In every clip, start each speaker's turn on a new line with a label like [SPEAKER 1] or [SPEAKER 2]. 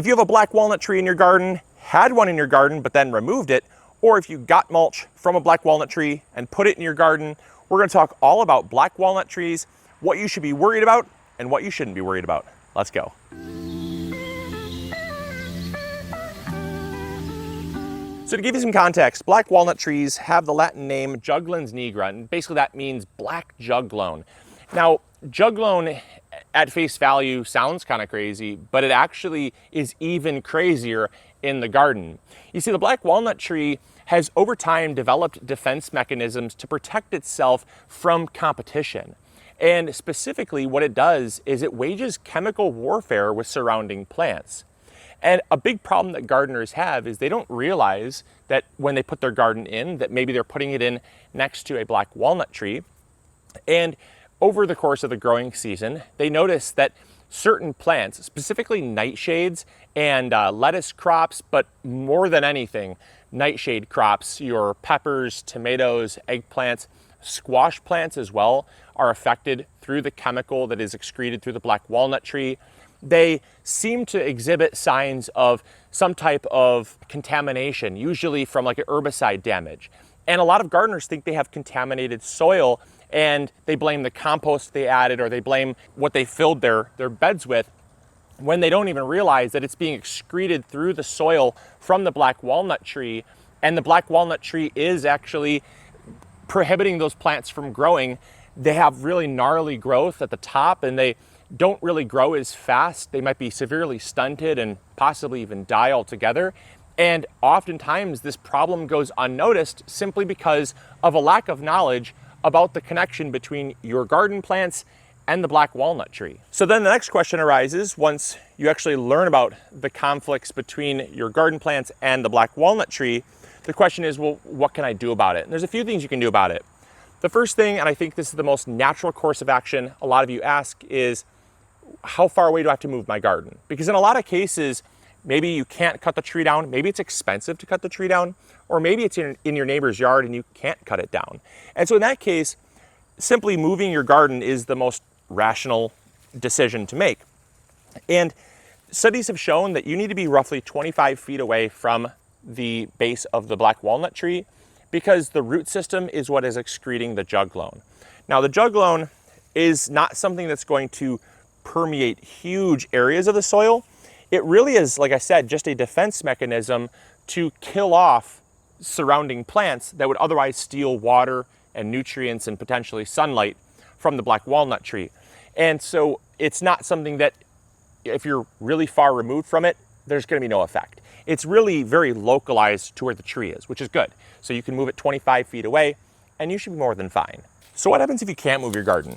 [SPEAKER 1] If you have a black walnut tree in your garden, had one in your garden, but then removed it, or if you got mulch from a black walnut tree and put it in your garden, we're going to talk all about black walnut trees, what you should be worried about, and what you shouldn't be worried about. Let's go. So to give you some context, black walnut trees have the Latin name Juglans nigra, and basically that means black juglone. Now, juglone at face value sounds kind of crazy, but it actually is even crazier in the garden. You see, the black walnut tree has over time developed defense mechanisms to protect itself from competition. And specifically what it does is it wages chemical warfare with surrounding plants. And a big problem that gardeners have is they don't realize that when they put their garden in, that maybe they're putting it in next to a black walnut tree. And over the course of the growing season, they notice that certain plants, specifically nightshades and lettuce crops, but more than anything, nightshade crops, your peppers, tomatoes, eggplants, squash plants as well, are affected through the chemical that is excreted through the black walnut tree. They seem to exhibit signs of some type of contamination, usually from like an herbicide damage. And a lot of gardeners think they have contaminated soil, and they blame the compost they added, or they blame what they filled their beds with, when they don't even realize that it's being excreted through the soil from the black walnut tree. And the black walnut tree is actually prohibiting those plants from growing. They have really gnarly growth at the top, and they don't really grow as fast. They might be severely stunted and possibly even die altogether. And oftentimes this problem goes unnoticed simply because of a lack of knowledge about the connection between your garden plants and the black walnut tree. So then the next question arises once you actually learn about the conflicts between your garden plants and the black walnut tree. The question is, well, what can I do about it? And there's a few things you can do about it. The first thing, and I think this is the most natural course of action a lot of you ask, is how far away do I have to move my garden? Because in a lot of cases, maybe you can't cut the tree down, maybe it's expensive to cut the tree down, or maybe it's in your neighbor's yard and you can't cut it down. And so in that case, simply moving your garden is the most rational decision to make. And studies have shown that you need to be roughly 25 feet away from the base of the black walnut tree, because the root system is what is excreting the juglone. Now, the juglone is not something that's going to permeate huge areas of the soil. It really is, like I said, just a defense mechanism to kill off surrounding plants that would otherwise steal water and nutrients and potentially sunlight from the black walnut tree. And so it's not something that, if you're really far removed from it, there's going to be no effect. It's really very localized to where the tree is, which is good. So you can move it 25 feet away and you should be more than fine. So what happens if you can't move your garden?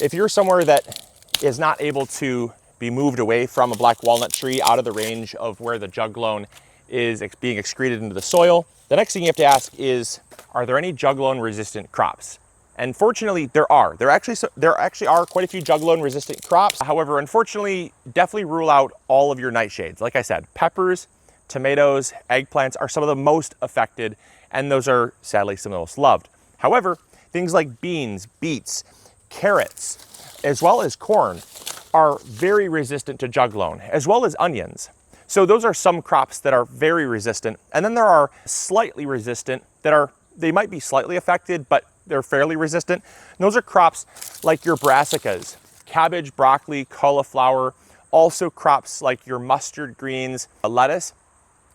[SPEAKER 1] If you're somewhere that is not able to be moved away from a black walnut tree out of the range of where the juglone is being excreted into the soil, the next thing you have to ask is, are there any juglone resistant crops? And fortunately, there are. There actually are quite a few juglone resistant crops. However, unfortunately, definitely rule out all of your nightshades. Like I said, peppers, tomatoes, eggplants are some of the most affected, and those are sadly some of the most loved. However, things like beans, beets, carrots, as well as corn are very resistant to juglone, as well as onions. So those are some crops that are very resistant. And then there are slightly resistant they might be slightly affected, but they're fairly resistant. And those are crops like your brassicas, cabbage, broccoli, cauliflower, also crops like your mustard greens, lettuce.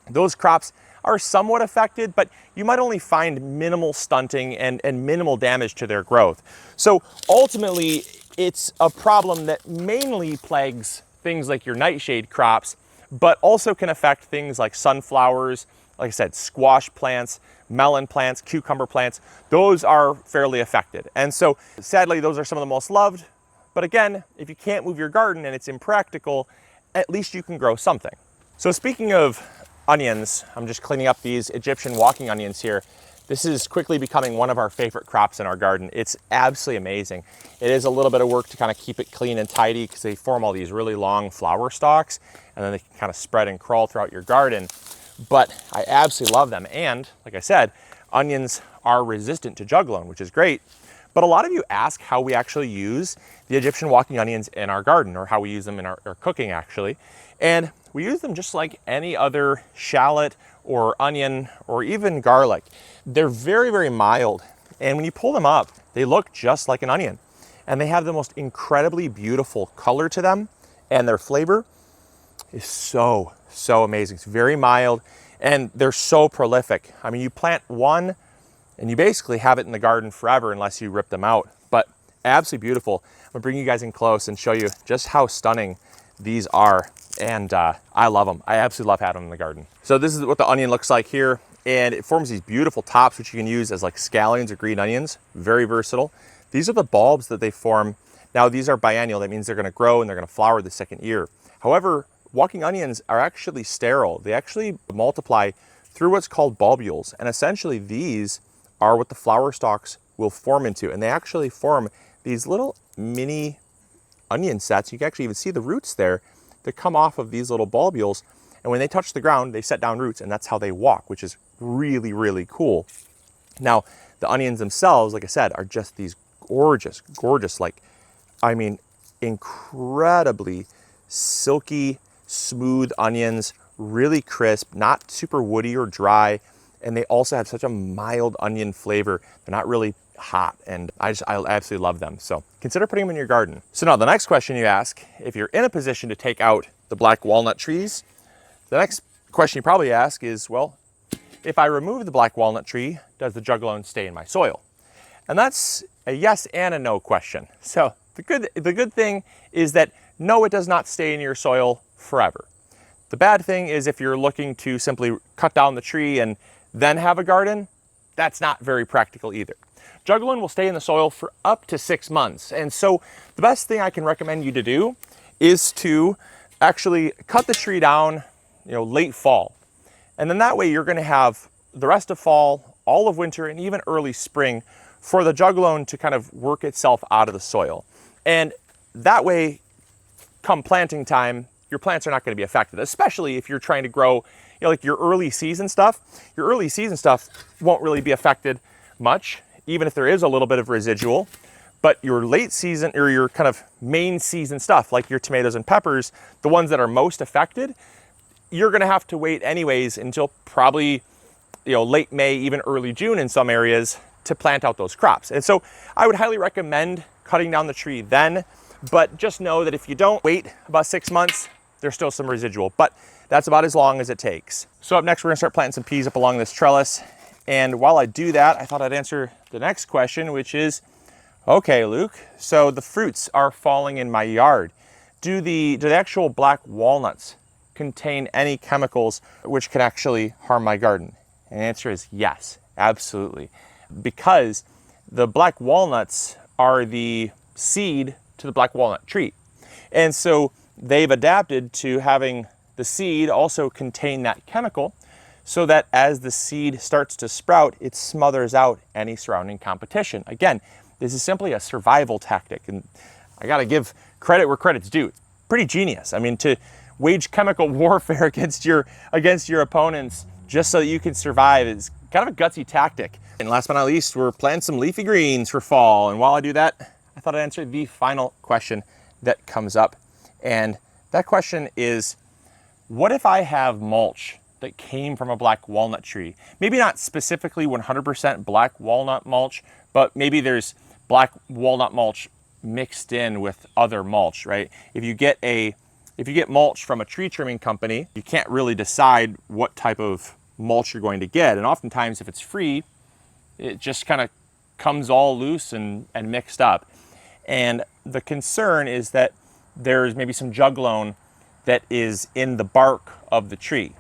[SPEAKER 1] Those crops are somewhat affected, but you might only find minimal stunting and minimal damage to their growth. So ultimately, it's a problem that mainly plagues things like your nightshade crops, but also can affect things like sunflowers, like I said, squash plants, melon plants, cucumber plants. Those are fairly affected. And so sadly, those are some of the most loved. But again, if you can't move your garden and it's impractical, at least you can grow something. So speaking of onions, I'm just cleaning up these Egyptian walking onions here. This is quickly becoming one of our favorite crops in our garden. It's absolutely amazing. It is a little bit of work to kind of keep it clean and tidy because they form all these really long flower stalks, and then they can kind of spread and crawl throughout your garden. But I absolutely love them. And like I said, onions are resistant to juglone, which is great. But a lot of you ask how we actually use the Egyptian walking onions in our garden, or how we use them in our cooking actually. And we use them just like any other shallot or onion or even garlic. They're very, very mild. And when you pull them up, they look just like an onion. And they have the most incredibly beautiful color to them. And their flavor is so amazing. It's very mild and they're so prolific. I mean, you plant one and you basically have it in the garden forever unless you rip them out. But absolutely beautiful. I'm gonna bring you guys in close and show you just how stunning these are. And I love them. I absolutely love having them in the garden. So this is what the onion looks like here. And it forms these beautiful tops, which you can use as like scallions or green onions. Very versatile. These are the bulbs that they form. Now these are biennial. That means they're gonna grow and they're gonna flower the second year. However, walking onions are actually sterile. They actually multiply through what's called bulbules. And essentially these are what the flower stalks will form into. And they actually form these little mini onion sets. You can actually even see the roots there that come off of these little bulbules. And when they touch the ground, they set down roots, and that's how they walk, which is really, really cool. Now, the onions themselves, like I said, are just these gorgeous, like, I mean, incredibly silky, smooth onions, really crisp, not super woody or dry. And they also have such a mild onion flavor. They're not really hot, and I absolutely love them. So consider putting them in your garden. So now the next question you ask, if you're in a position to take out the black walnut trees, the next question you probably ask is, well, if I remove the black walnut tree, does the juglone stay in my soil? And that's a yes and a no question. So the good thing is that no, it does not stay in your soil forever. The bad thing is if you're looking to simply cut down the tree and then have a garden, that's not very practical either. Juglone will stay in the soil for up to 6 months. And so the best thing I can recommend you to do is to actually cut the tree down, late fall. And then that way you're gonna have the rest of fall, all of winter, and even early spring for the juglone to kind of work itself out of the soil. And that way, come planting time, your plants are not gonna be affected, especially if you're trying to grow like your early season stuff. Your early season stuff won't really be affected much, even if there is a little bit of residual. But your late season or your kind of main season stuff, like your tomatoes and peppers, the ones that are most affected, you're gonna have to wait anyways until probably late May, even early June in some areas to plant out those crops. And so I would highly recommend cutting down the tree then, but just know that if you don't wait about 6 months, there's still some residual, but that's about as long as it takes. So up next, we're gonna start planting some peas up along this trellis. And while I do that, I thought I'd answer the next question, which is, okay, Luke, so the fruits are falling in my yard. Do the actual black walnuts contain any chemicals which can actually harm my garden? And the answer is yes, absolutely. Because the black walnuts are the seed to the black walnut tree. And so they've adapted to having the seed also contain that chemical so that as the seed starts to sprout, it smothers out any surrounding competition. Again, this is simply a survival tactic, and I gotta give credit where credit's due. It's pretty genius. I mean, to wage chemical warfare against your opponents just so that you can survive is kind of a gutsy tactic. And last but not least, we're planting some leafy greens for fall. And while I do that, I thought I'd answer the final question that comes up. And that question is, what if I have mulch that came from a black walnut tree? Maybe not specifically 100% black walnut mulch, but maybe there's black walnut mulch mixed in with other mulch, right? If you get mulch from a tree trimming company, you can't really decide what type of mulch you're going to get. And oftentimes if it's free, it just kind of comes all loose and mixed up. And the concern is that there's maybe some juglone that is in the bark of the tree.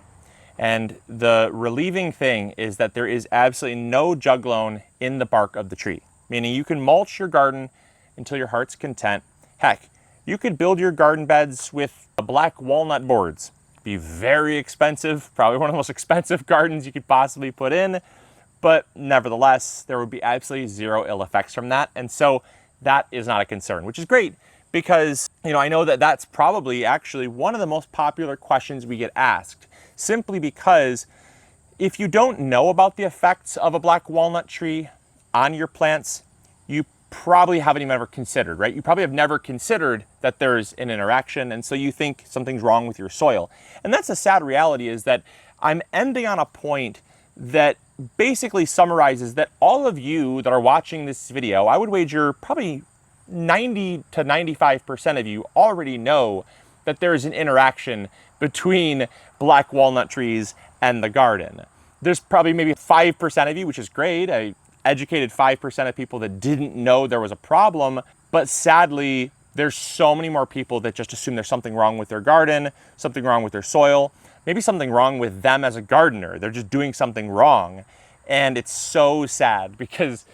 [SPEAKER 1] And the relieving thing is that there is absolutely no juglone in the bark of the tree, meaning you can mulch your garden until your heart's content. Heck, you could build your garden beds with black walnut boards. Be very expensive, probably one of the most expensive gardens you could possibly put in, but nevertheless, there would be absolutely zero ill effects from that. And so that is not a concern, which is great because, I know that that's probably actually one of the most popular questions we get asked, simply because if you don't know about the effects of a black walnut tree on your plants, you probably haven't even ever considered, right? You probably have never considered that there's an interaction, and so you think something's wrong with your soil. And that's the sad reality, is that I'm ending on a point that basically summarizes that all of you that are watching this video, I would wager probably 90 to 95% of you already know that there's an interaction between black walnut trees and the garden. There's probably maybe 5% of you, which is great. I educated 5% of people that didn't know there was a problem, but sadly, there's so many more people that just assume there's something wrong with their garden, something wrong with their soil, maybe something wrong with them as a gardener. They're just doing something wrong. And it's so sad because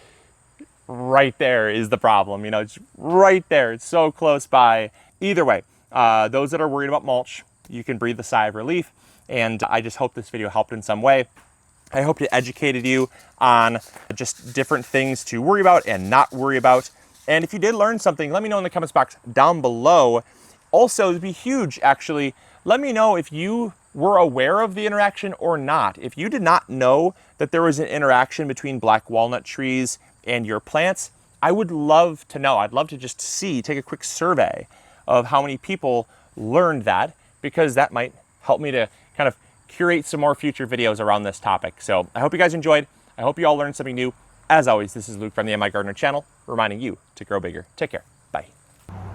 [SPEAKER 1] right there is the problem. You know, it's right there. It's so close by. Either way, those that are worried about mulch, you can breathe a sigh of relief. And I just hope this video helped in some way. I hope it educated you on just different things to worry about and not worry about. And if you did learn something, let me know in the comments box down below. Also, it'd be huge, actually. Let me know if you were aware of the interaction or not. If you did not know that there was an interaction between black walnut trees and your plants, I would love to know. I'd love to just take a quick survey of how many people learned that, because that might help me to kind of curate some more future videos around this topic. So I hope you guys enjoyed. I hope you all learned something new. As always, this is Luke from the MIgardener channel, reminding you to grow bigger. Take care. Bye.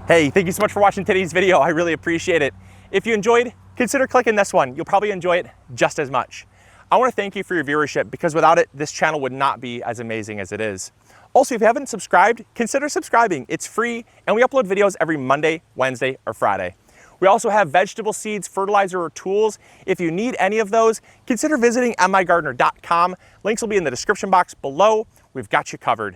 [SPEAKER 1] Hey, thank you so much for watching today's video. I really appreciate it. If you enjoyed, consider clicking this one. You'll probably enjoy it just as much. I want to thank you for your viewership, because without it, this channel would not be as amazing as it is. Also, if you haven't subscribed, consider subscribing. It's free, and we upload videos every Monday, Wednesday, or Friday. We also have vegetable seeds, fertilizer, or tools. If you need any of those, consider visiting MIgardener.com. Links will be in the description box below. We've got you covered.